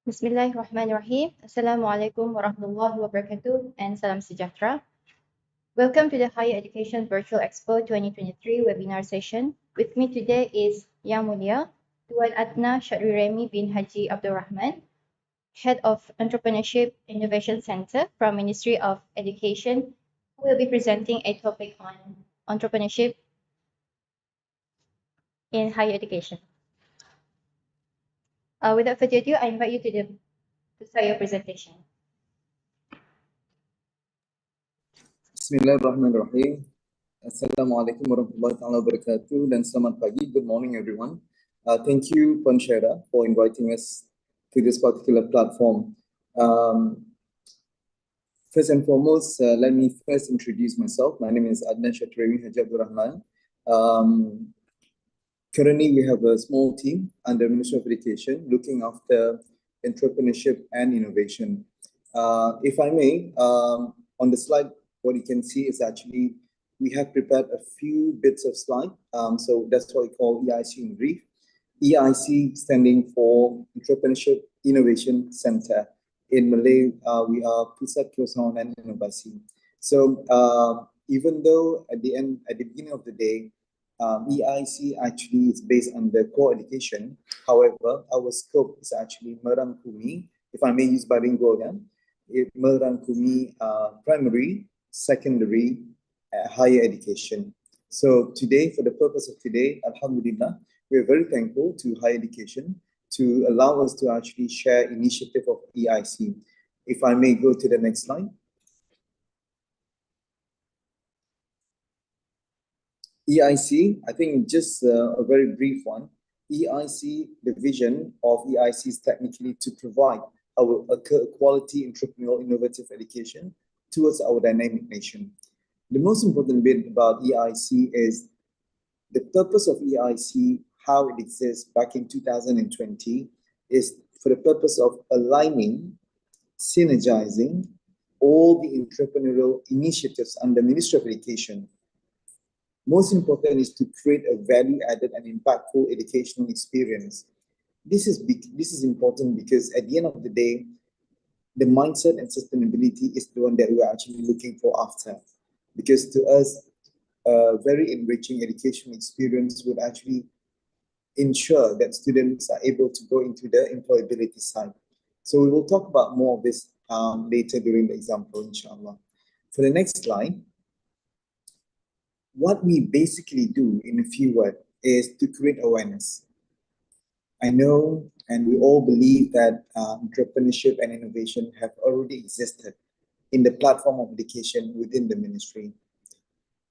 Bismillahirrahmanirrahim. Assalamualaikum warahmatullahi wabarakatuh and salam sejahtera. Welcome to the Higher Education Virtual Expo 2023 webinar session. With me today is Yang Mulia, Tuan Adna Shatriremie bin Haji Abd Rahman, Head of Entrepreneurship Innovation Centre from Ministry of Education, who will be presenting a topic on entrepreneurship in higher education. Without further ado, I invite you to start your presentation. Bismillahirrahmanirrahim. Assalamualaikum warahmatullahi wabarakatuh dan selamat pagi. Good morning everyone. Thank you Puan Shaira for inviting us to this particular platform. First and foremost, let me first introduce myself. My name is Adna Shatriremie Abd Rahman. Currently we have a small team under Ministry of Education looking after entrepreneurship and innovation. If I may, on the slide, what you can see is actually we have prepared a few bits of slide. So that's what we call EIC in brief. EIC standing for Entrepreneurship Innovation Centre. In Malay, we are Pusat Keusahawanan dan Inovasi. So even though at the beginning of the day, EIC actually is based on the core education. However, our scope is actually merangkumi, if I may use bilingual again, merangkumi primary, secondary, higher education. So today, for the purpose of today, Alhamdulillah, we are very thankful to higher education to allow us to actually share initiative of EIC. If I may go to the next slide. EIC, I think just a very brief one. EIC, the vision of EIC is technically to provide a quality, entrepreneurial, innovative education towards our dynamic nation. The most important bit about EIC is the purpose of EIC, how it exists back in 2020, is for the purpose of aligning, synergizing all the entrepreneurial initiatives under Ministry of Education. Most important is to create a value-added and impactful educational experience. This is important because at the end of the day, the mindset and sustainability is the one that we're actually looking for after. Because to us, a very enriching educational experience would actually ensure that students are able to go into the employability side. So we will talk about more of this later during the example, inshallah. For the next slide, what we basically do in a few words is to create awareness. I know and we all believe that entrepreneurship and innovation have already existed in the platform of education within the ministry.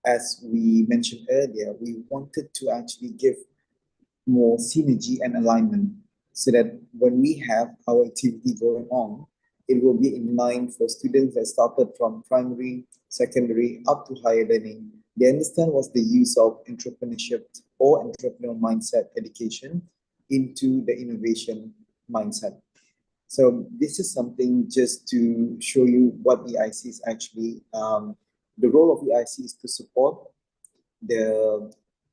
As we mentioned earlier, we wanted to actually give more synergy and alignment so that when we have our activity going on, it will be in line for students that started from primary, secondary, up to higher learning. They understand what's the use of entrepreneurship or entrepreneurial mindset education into the innovation mindset. So this is something just to show you what EIC is actually, the role of EIC is to support the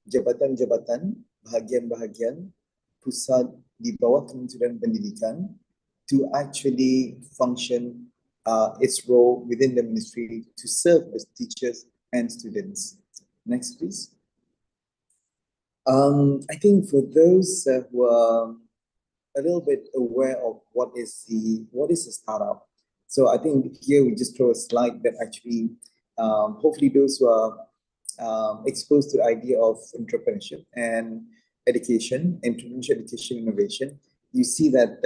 jabatan-jabatan, bahagian-bahagian pusat di bawah Kementerian Pendidikan to actually function its role within the ministry to serve as teachers and students. Next, please. I think for those who are a little bit aware of what is a startup, so I think here we just throw a slide that actually, hopefully those who are exposed to the idea of entrepreneurship and education, entrepreneurship, education, innovation, you see that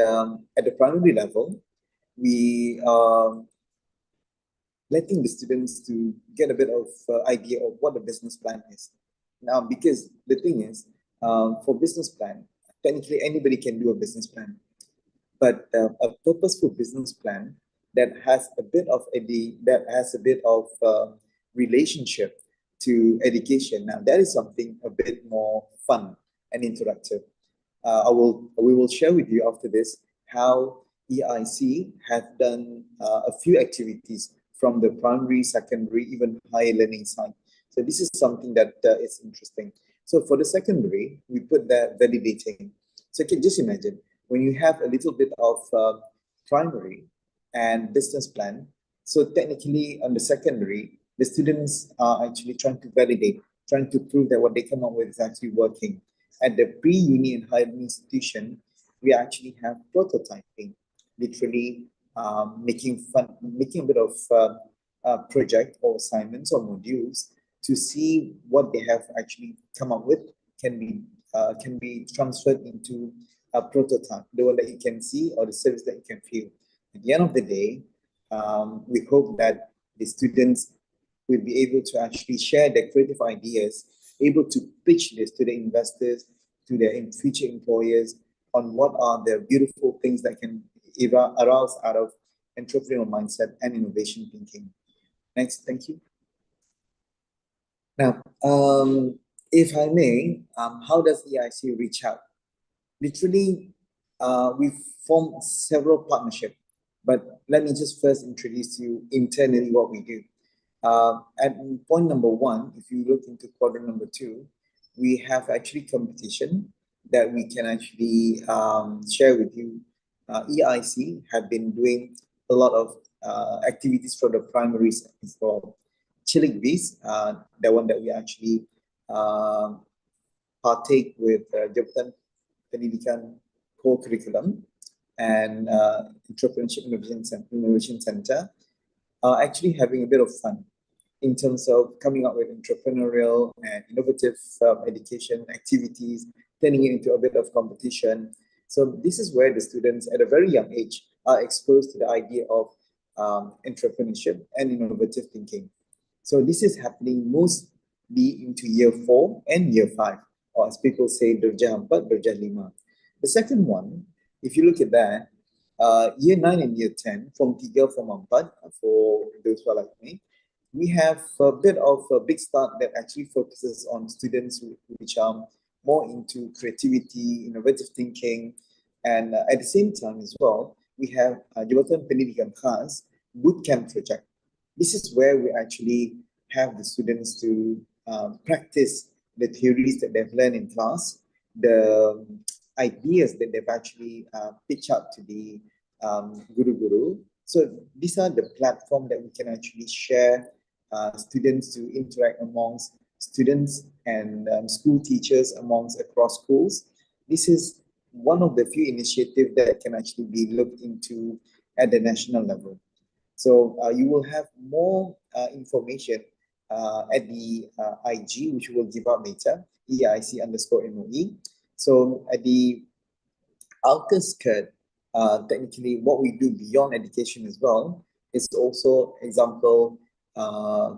at the primary level, we are letting the students to get a bit of idea of what a business plan is. Now, because the thing is, for business plan, technically anybody can do a business plan, but a purposeful business plan that has a bit of relationship to education. Now, that is something a bit more fun and interactive. We will share with you after this how EIC have done a few activities from the primary, secondary, even higher learning side. So this is something that is interesting. So for the secondary, we put that validating. So you can just imagine, when you have a little bit of primary and business plan, so technically on the secondary, the students are actually trying to validate, trying to prove that what they come up with is actually working. At the pre-uni and higher institution, we actually have prototyping, literally making a bit of project or assignments or modules to see what they have actually come up with can be transferred into a prototype, the one that you can see or the service that you can feel. At the end of the day, we hope that the students will be able to actually share their creative ideas, able to pitch this to the investors, to their future employers on what are the beautiful things that can arouse out of entrepreneurial mindset and innovation thinking. Next, thank you. Now, if I may, how does EIC reach out? Literally, we've formed several partnerships, but let me just first introduce you internally what we do. At point number one, if you look into quadrant number two, we have actually competition that we can actually share with you. EIC have been doing a lot of activities for the primaries for Chilik Bees, the one that we actually partake with Jabatan Pendidikan core curriculum and Entrepreneurship Innovation Centre are actually having a bit of fun in terms of coming up with entrepreneurial and innovative education activities, turning it into a bit of competition. So this is where the students at a very young age are exposed to the idea of entrepreneurship and innovative thinking. So this is happening mostly into year 4 and year 5, or as people say, Darjah 4, Darjah 5. The second one, if you look at that, year 9 and year 10, from 3, from 4, for those who are like me, we have a bit of a big start that actually focuses on students which are more into creativity, innovative thinking, and at the same time as well, we have Jabatan Pendidikan Khas Bootcamp Project. This is where we actually have the students to practice the theories that they've learned in class, the ideas that they've actually pitched up to the guru. So these are the platform that we can actually share students to interact amongst students and school teachers amongst across schools. This is one of the few initiatives that can actually be looked into at the national level. So you will have more information at the IG, which we will give out later, EIC_MOE. So at the outer skirt, technically what we do beyond education as well is also, example,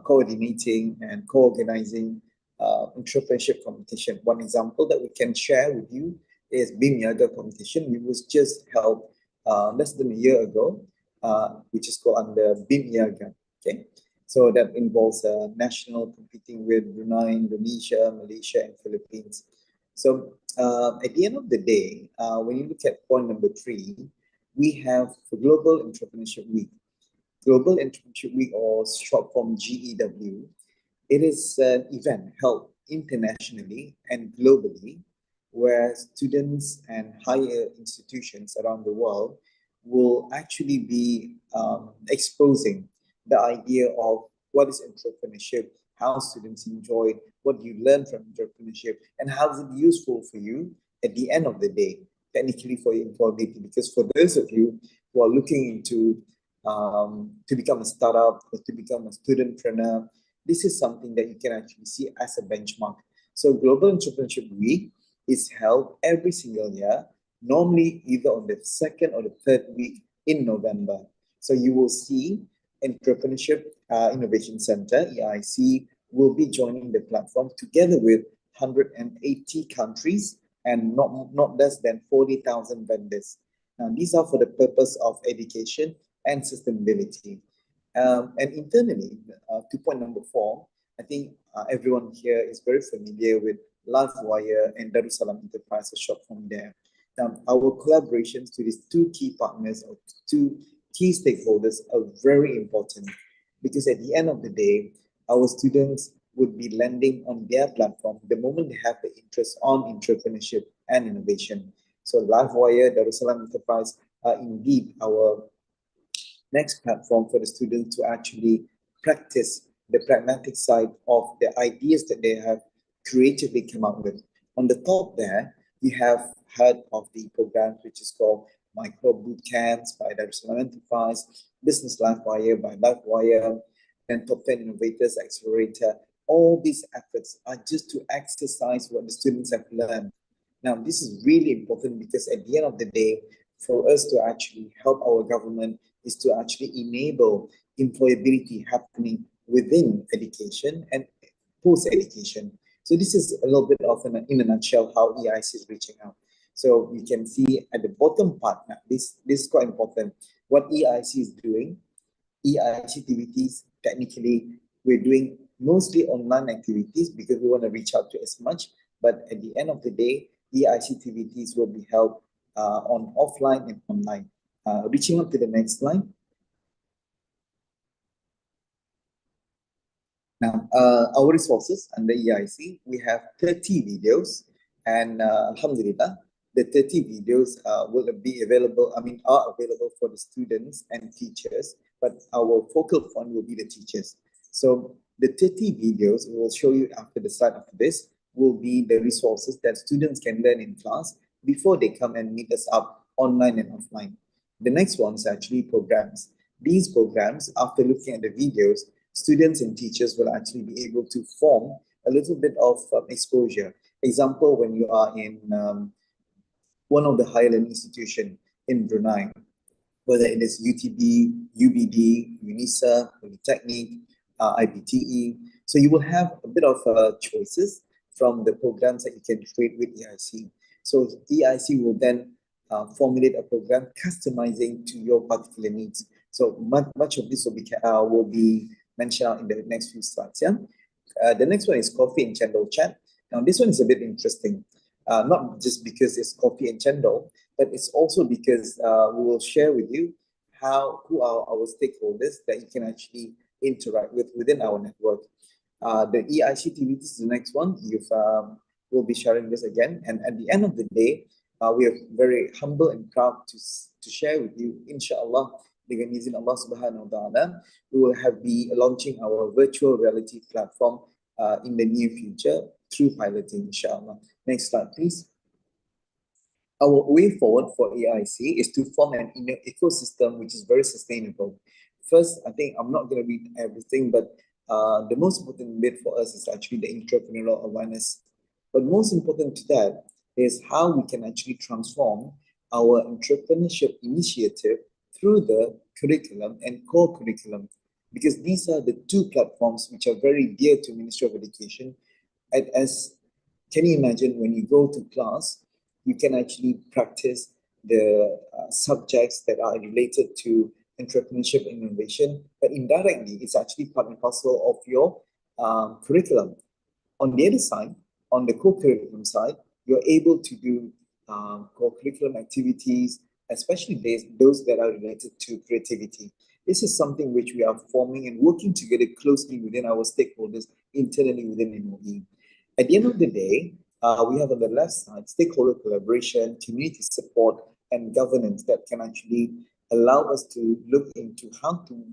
coordinating and co-organizing entrepreneurship competition. One example that we can share with you is BIM Niaga competition. We was just held less than a year ago, which is called under BIM Niaga. Okay, so that involves national competing with Brunei, Indonesia, Malaysia, and Philippines. So at the end of the day, when you look at point number 3, we have the Global Entrepreneurship Week. Global Entrepreneurship Week, or short form GEW, it is an event held internationally and globally where students and higher institutions around the world will actually be exposing the idea of what is entrepreneurship, how students enjoy it, what you learn from entrepreneurship, and how is it useful for you at the end of the day, technically for your employability. Because for those of you who are looking into to become a startup or to become a studentpreneur, this is something that you can actually see as a benchmark. So Global Entrepreneurship Week is held every single year, normally either on the 2nd or the 3rd week in November. So you will see Entrepreneurship Innovation Centre, EIC, will be joining the platform together with 180 countries and not less than 40,000 vendors. Now, these are for the purpose of education and sustainability. And internally, to point number 4, I think everyone here is very familiar with LiveWire and Darussalam Enterprises short from there. Our collaborations to these 2 key partners or 2 key stakeholders are very important, because at the end of the day, our students would be landing on their platform the moment they have the interest on entrepreneurship and innovation. So Livewire, Darussalam Enterprise are indeed our next platform for the students to actually practice the pragmatic side of the ideas that they have creatively come up with. On the top there, we have heard of the program which is called Micro Boot Camps by Darussalam Enterprise, Business Livewire by Livewire, and Top 10 Innovators Accelerator. All these efforts are just to exercise what the students have learned. Now, this is really important because at the end of the day, for us to actually help our government is to actually enable employability happening within education and post-education. So this is a little bit of in a nutshell how EIC is reaching out. So you can see at the bottom part, now, this is quite important. What EIC is doing, EIC activities, technically, we're doing mostly online activities because we want to reach out to as much. But at the end of the day, EIC activities will be held on offline and online. Reaching out to the next line. Now, our resources under EIC, we have 30 videos, and Alhamdulillah, the 30 videos will be available, are available for the students and teachers, but our focal point will be the teachers. So the 30 videos we will show you after the slide after this will be the resources that students can learn in class before they come and meet us up online and offline. The next one is actually programs. These programs, after looking at the videos, students and teachers will actually be able to form a little bit of exposure. Example, when you are in one of the higher learning institutions in Brunei, whether it is UTB, UBD, UNISA, Polytechnic, IBTE. So you will have a bit of choices from the programs that you can create with EIC. So EIC will then formulate a program customizing to your particular needs. So much of this will be mentioned out in the next few slides. Yeah. The next one is coffee and chendol chat. Now this one is a bit interesting, not just because it's coffee and chendol, but it's also because we will share with you who are our stakeholders that you can actually interact with within our network. The EIC TV, this is the next one. We'll be sharing this again. And at the end of the day, we are very humble and proud to share with you, inshallah, dengan izin Allah Subhanahu wa Ta'ala, we will be launching our virtual reality platform in the near future through piloting, inshallah. Next slide, please. Our way forward for EIC is to form an ecosystem which is very sustainable. First, I think I'm not going to read everything, but the most important bit for us is actually the entrepreneurial awareness. But most important to that is how we can actually transform our entrepreneurship initiative through the curriculum and core curriculum, because these are the two platforms which are very dear to Ministry of Education. As can you imagine, when you go to class, you can actually practice the subjects that are related to entrepreneurship and innovation, but indirectly, it's actually part and parcel of your curriculum. On the other side, on the co-curriculum side, you're able to do co-curriculum activities, especially those that are related to creativity. This is something which we are forming and working together closely within our stakeholders internally within MOE. At the end of the day, we have on the left side stakeholder collaboration, community support, and governance that can actually allow us to look into how to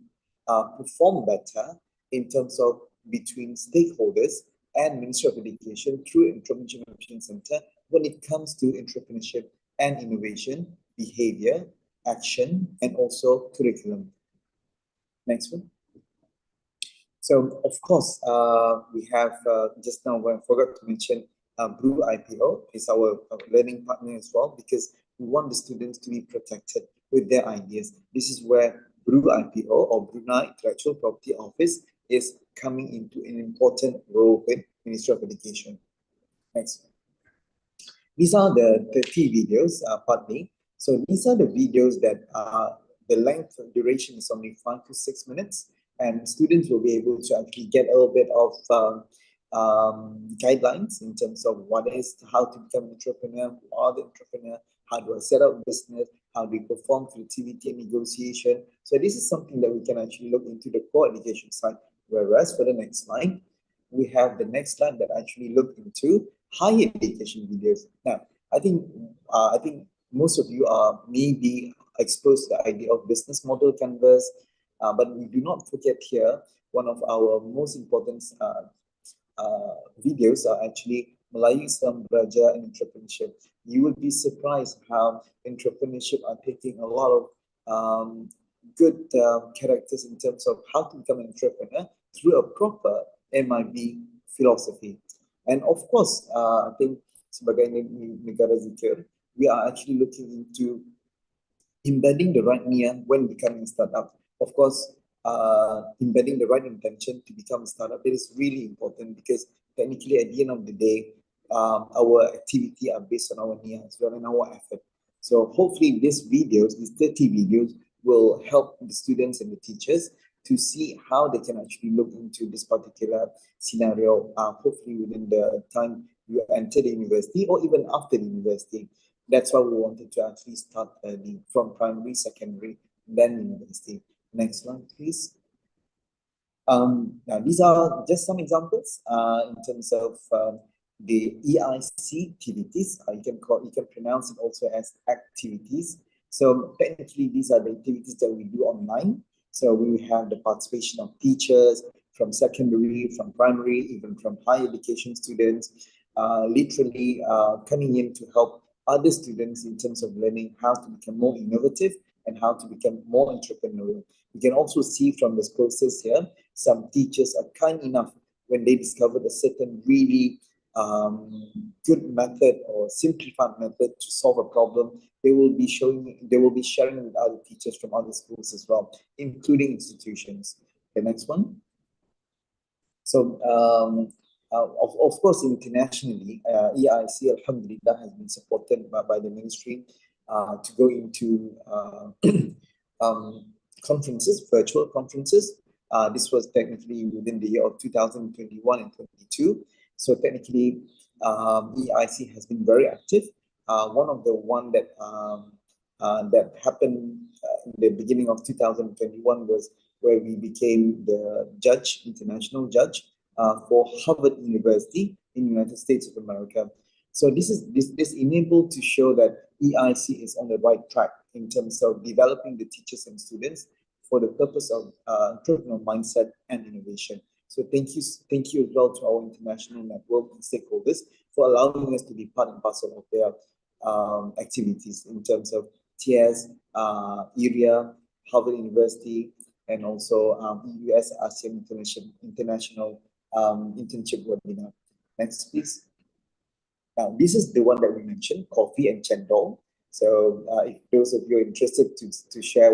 perform better in terms of between stakeholders and Ministry of Education through Entrepreneurship Innovation Centre when it comes to entrepreneurship and innovation, behavior, action, and also curriculum. Next one. So, of course, we have just now, I forgot to mention, Brew IPO is our learning partner as well, because we want the students to be protected with their ideas. This is where Brew IPO or Brunei Intellectual Property Office is coming into an important role with Ministry of Education. Next. These are the 30 videos, partly. So these are the videos that the length of duration is only 5 to 6 minutes, and students will be able to actually get a little bit of guidelines in terms of how to become an entrepreneur, who are the entrepreneur, how do I set up business, how do we perform creativity and negotiation. So this is something that we can actually look into the core education side. Whereas for the next slide, we have the next slide that actually look into higher education videos. Now, I think most of you are maybe exposed to the idea of business model canvas, but we do not forget here one of our most important videos are actually Melayu Islam Belajar and Entrepreneurship. You will be surprised how entrepreneurship are taking a lot of good characters in terms of how to become an entrepreneur through a proper MIB philosophy. And of course, I think sebagai negara zikir, we are actually looking into embedding the right niat when becoming a startup. Of course, embedding the right intention to become a startup, it is really important because technically at the end of the day, our activity are based on our niat as well and our effort. So hopefully these 30 videos will help the students and the teachers to see how they can actually look into this particular scenario, hopefully within the time you enter the university or even after the university. That's why we wanted to actually start early from primary, secondary, then university. Next one, please. Now these are just some examples in terms of the EIC activities. You can pronounce it also as activities. So technically, these are the activities that we do online. So we have the participation of teachers from secondary, from primary, even from higher education students, literally coming in to help other students in terms of learning how to become more innovative and how to become more entrepreneurial. You can also see from this process here, some teachers are kind enough when they discovered a certain really good method or simplified method to solve a problem. They will be sharing with other teachers from other schools as well, including institutions. The next one. So, of course, internationally, EIC, Alhamdulillah, has been supported by the ministry to go into conferences, virtual conferences. This was technically within the year of 2021 and 22. So technically, EIC has been very active. One of the one that happened in the beginning of 2021 was where we became the judge, international judge for Harvard University in the United States of America. So this enabled to show that EIC is on the right track in terms of developing the teachers and students for the purpose of entrepreneurial mindset and innovation. So thank you as well to our international network and stakeholders for allowing us to be part and parcel of their activities in terms of TS, area, Harvard University, and also US ASEAN International Internship Webinar. Next, please. Now, this is the one that we mentioned, coffee and chendol. So if those of you are interested to share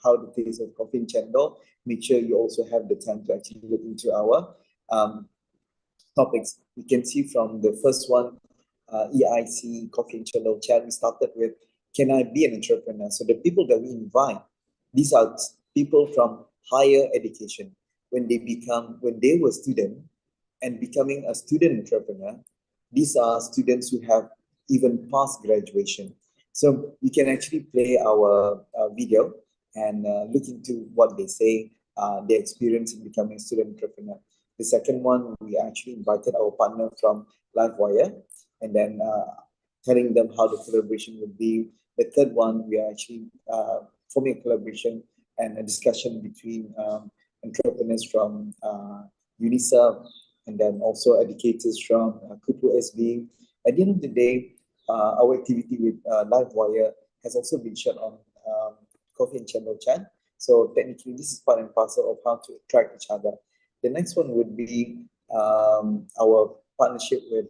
how the taste of coffee and chendol, make sure you also have the time to actually look into our topics. We can see from the first one, EIC, coffee and chendol chat, we started with, can I be an entrepreneur? So the people that we invite, these are people from higher education. When they were student and becoming a student entrepreneur, these are students who have even passed graduation. So you can actually play our video and look into what they say, their experience in becoming a student entrepreneur. The second one, we actually invited our partner from Livewire and then telling them how the collaboration would be. The third one, we are actually forming a collaboration and a discussion between entrepreneurs from UNICEF and then also educators from Kupu SB. At the end of the day, our activity with Livewire has also been shared on Coffee and Channel Chat. So technically, this is part and parcel of how to attract each other. The next one would be our partnership with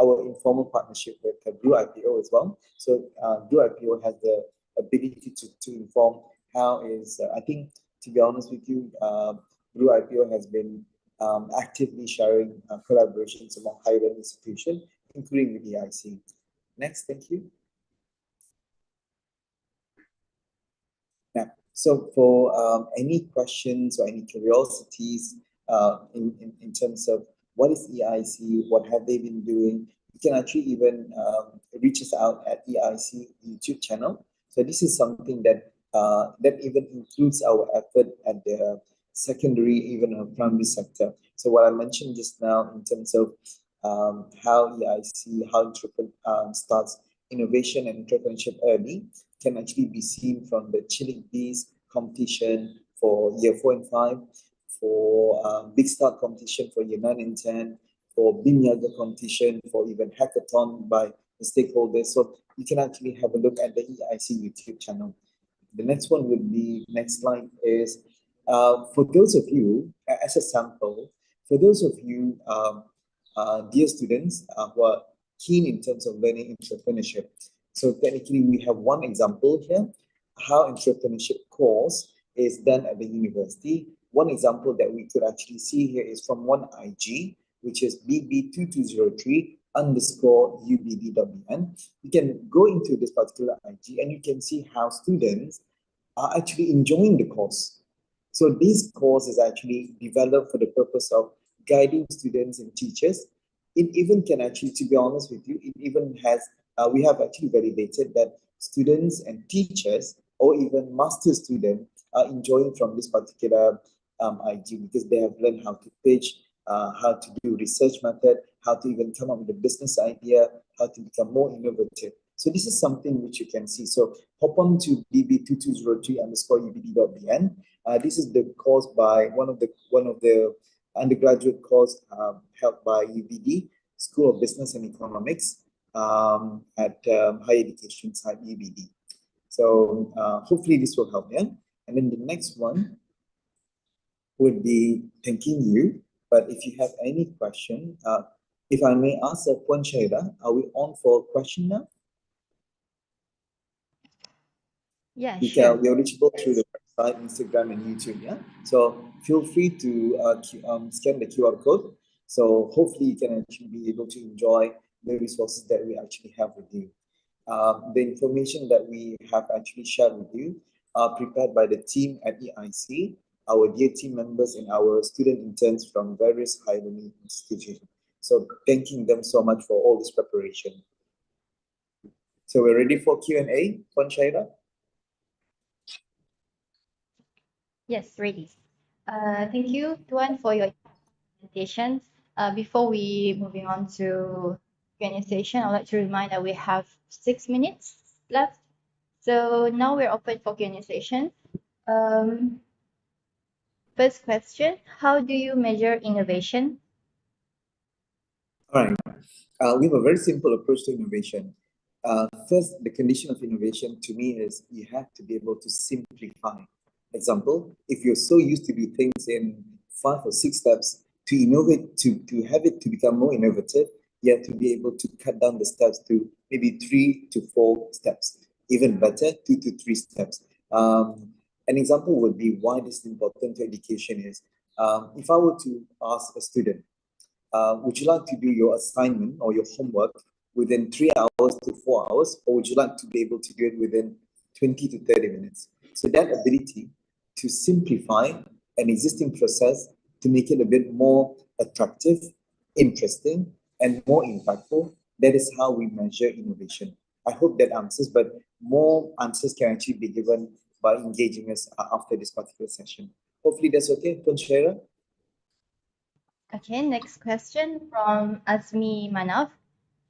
our informal partnership with Blue IPO as well. So Blue IPO has the ability to inform how is, I think, to be honest with you, Blue IPO has been actively sharing collaborations among higher institutions, including with the EIC. Next, thank you. Now, so for any questions or any curiosities in terms of what is EIC, what have they been doing, you can actually even reach us out at EIC YouTube channel. So this is something that that even includes our effort at the secondary, even primary sector. So what I mentioned just now in terms of how EIC, how starts innovation and entrepreneurship early can actually be seen from the Chilling Bees competition for year 4 and 5, for Big Start competition for year 9 and 10, for BIM Yaga competition, for even hackathon by the stakeholders. So you can actually have a look at the EIC YouTube channel. The next one would be, next slide is, for those of you, as a sample, for those of you, dear students, who are keen in terms of learning entrepreneurship. So technically we have one example here, how entrepreneurship course is done at the university. One example that we could actually see here is from one IG, which is bb2203_ubd.bn. You can go into this particular IG and you can see how students are actually enjoying the course. So this course is actually developed for the purpose of guiding students and teachers. It even can actually, to be honest with you, it even has, we have actually validated that students and teachers or even master students are enjoying from this particular IG, because they have learned how to pitch, how to do research method, how to even come up with a business idea, how to become more innovative. So this is something which you can see. So hop on to bb2203_ubd.bn. This is the course by one of the undergraduate course held by UBD, School of Business and Economics, at Higher Education side UBD. So hopefully this will help. Yeah. And then the next one would be thanking you. But if you have any question, if I may ask Puan Shaira, are we on for a question now? Yeah, sure. We are reachable through the website, Instagram, and YouTube. Yeah. So feel free to scan the QR code. So hopefully you can actually be able to enjoy the resources that we actually have with you. The information that we have actually shared with you are prepared by the team at EIC, our dear team members and our student interns from various higher learning institutions. So thanking them so much for all this preparation. So we're ready for Q&A, Puan Shaira? Yes, ready. Thank you, Tuan, for your presentation. Before we moving on to Q&A session, I'd like to remind that we have 6 minutes left. So now we're open for Q&A session. First question, how do you measure innovation? All right. We have a very simple approach to innovation. First, the condition of innovation to me is you have to be able to simplify. Example, if you're so used to do things in 5 or 6 steps, to innovate, to have it to become more innovative, you have to be able to cut down the steps to maybe 3 to 4 steps. Even better, 2 to 3 steps. An example would be why this is important to education is, if I were to ask a student, would you like to do your assignment or your homework within 3 hours to 4 hours, or would you like to be able to do it within 20 to 30 minutes? So that ability to simplify an existing process to make it a bit more attractive, interesting, and more impactful, that is how we measure innovation. I hope that answers, but more answers can actually be given by engaging us after this particular session. Hopefully that's okay, Puan Shaira. Okay, next question from Azmi Manaf.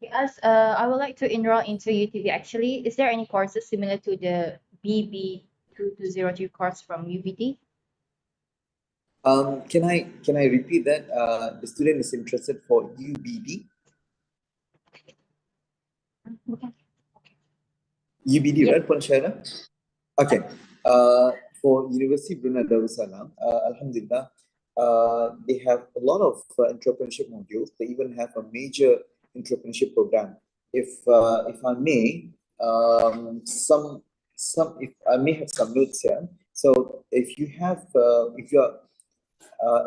He asks, I would like to enroll into UTB. Actually, is there any courses similar to the BB2202 course from UBD? Can I repeat that? The student is interested for UBD. Okay. UBD, Yeah. right, Puan Shaira? Okay. For University Brunei Darussalam, Alhamdulillah, they have a lot of entrepreneurship modules. They even have a major entrepreneurship program. If I may, if I may have some notes here. So if you are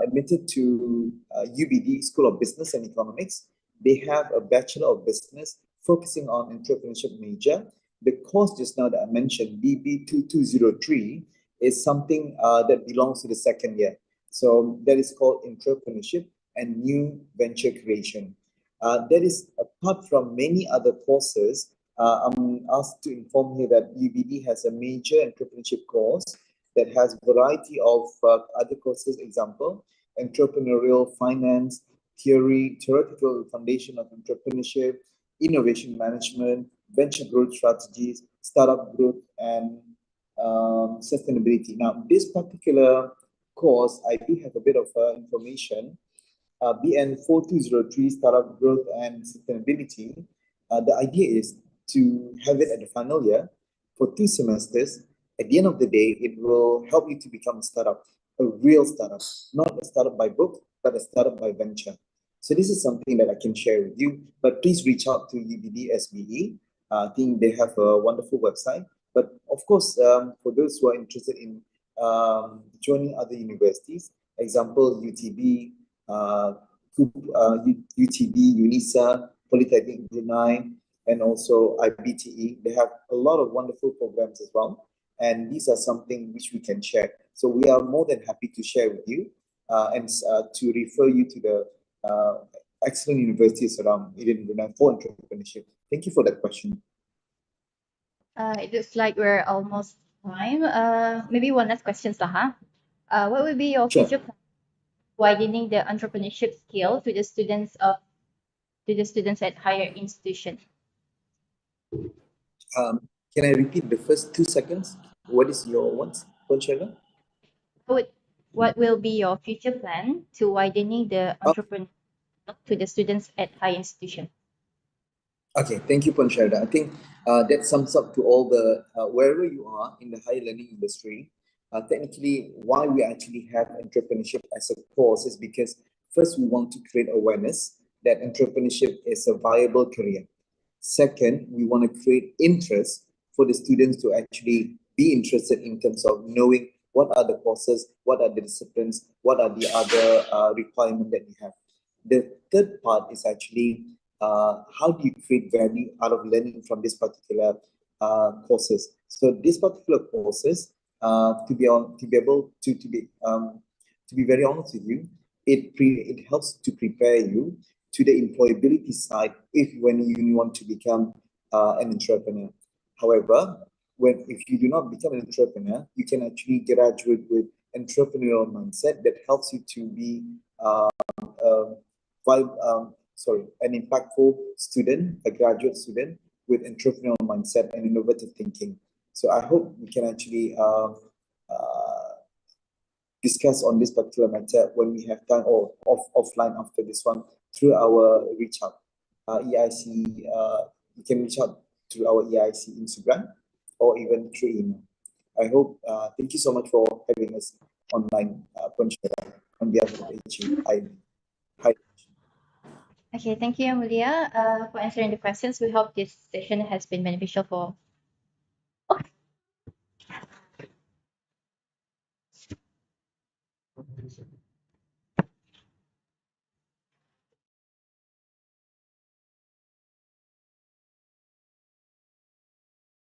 admitted to UBD, School of Business and Economics, they have a Bachelor of Business focusing on entrepreneurship major. The course just now that I mentioned, BB2203, is something that belongs to the second year. So that is called Entrepreneurship and New Venture Creation. That is apart from many other courses. I'm asked to inform you that UBD has a major entrepreneurship course that has variety of other courses, example, entrepreneurial finance, theoretical foundation of entrepreneurship, innovation management, venture growth strategies, startup growth, and sustainability. Now, this particular course, I do have a bit of information. BN 4203 Startup Growth and Sustainability. The idea is to have it at the final year for 2 semesters. At the end of the day, it will help you to become a startup, a real startup, not a startup by book, but a startup by venture. So this is something that I can share with you, but please reach out to UBD SBE. I think they have a wonderful website. But of course, for those who are interested in joining other universities, example UTB, UTB, UNISA, Polytechnic Brunei, and also IBTE. They have a lot of wonderful programs as well. And these are something which we can share. So we are more than happy to share with you and to refer you to the excellent universities around Eden Brunei for entrepreneurship. Thank you for that question. It looks like we're almost time. Maybe one last question, Saha. What would be your Sure. future plan widening the entrepreneurship skill to the students at higher institutions? Can I repeat the first 2 seconds? What is your wants, Ponchela? What will be your future plan to widening the entrepreneurship to the students at higher institutions? Okay, thank you, Ponchela. I think that sums up to all the, wherever you are in the higher learning industry, technically why we actually have entrepreneurship as a course is because first we want to create awareness that entrepreneurship is a viable career. Second, we want to create interest for the students to actually be interested in terms of knowing what are the courses, what are the disciplines, what are the other requirements that we have. The third part is actually how do you create value out of learning from this particular courses. So these particular courses, to be very honest with you, it helps to prepare you to the employability side when you want to become an entrepreneur. However, if you do not become an entrepreneur, you can actually graduate with entrepreneurial mindset that helps you to be an impactful student, a graduate student with entrepreneurial mindset and innovative thinking. So I hope we can actually discuss on this particular matter when we have time or offline after this one through our reach out. EIC, you can reach out through our EIC Instagram or even through email. I hope, thank you so much for having us online, on behalf of HU. Hi. Okay, thank you, Amelia, for answering the questions. We hope this session has been beneficial for